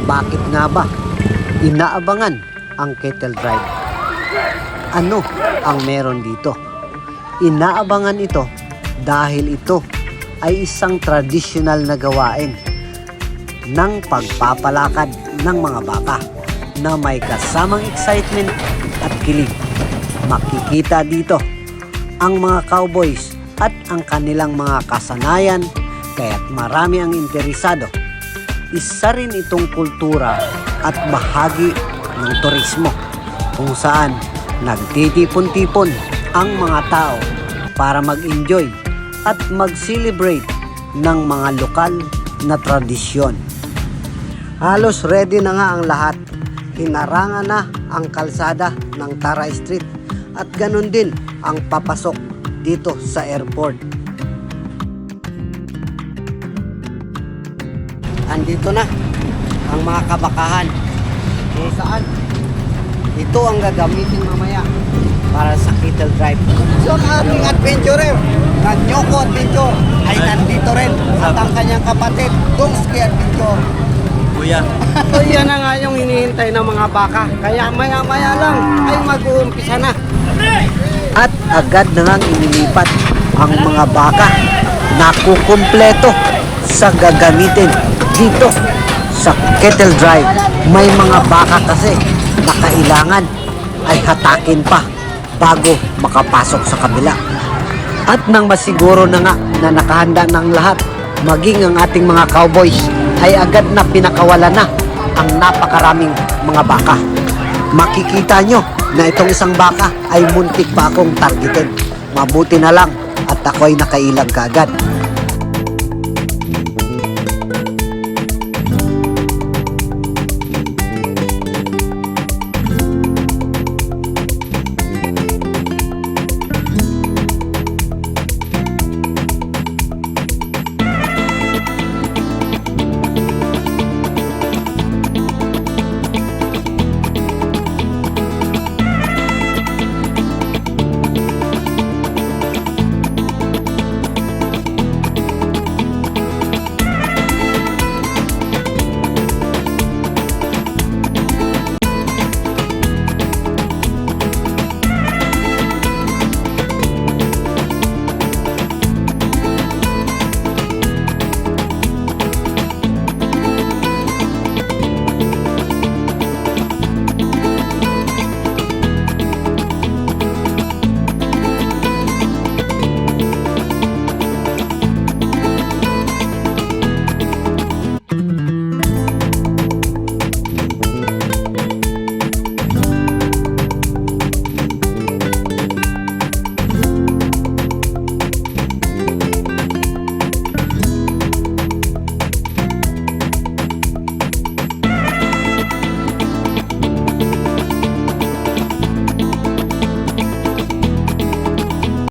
Bakit nga ba inaabangan ang cattle drive? Ano ang meron dito? Inaabangan ito dahil ito ay isang tradisyonal na gawain ng pagpapalakad ng mga baka na may kasamang excitement at kilig. Makikita dito ang mga cowboys at ang kanilang mga kasanayan, kaya't marami ang interesado. Isa rin itong kultura at bahagi ng turismo kung saan nagtitipon-tipon ang mga tao para mag-enjoy at mag-celebrate ng mga lokal na tradisyon. Halos ready na nga ang lahat. Hinarangan na ang kalsada ng Tara Street at ganun din ang papasok dito sa airport. Andito na ang mga kabakahan. Kung saan ito ang gagamitin mamaya para sa cattle drive. So ang ating adventurer ng Nyoko Adventure ay nandito rin at ang kanyang kapatid, Dongski Adventure. Kuya. So yan na nga yung hinihintay ng mga baka. Kaya maya-maya lang ay mag-uumpisa na. At agad na nga inilipat ang mga baka na kukumpleto sa gagamitin dito sa cattle drive. May mga baka kasi na kailangan ay hatakin pa bago makapasok sa kabila. At nang masiguro na nga na nakahanda ng lahat, maging ang ating mga cowboys ay agad na pinakawalan na ang napakaraming mga baka. Makikita nyo na itong isang baka ay muntik pa akong targetin. Mabuti na lang at ako'y nakailag kaagad.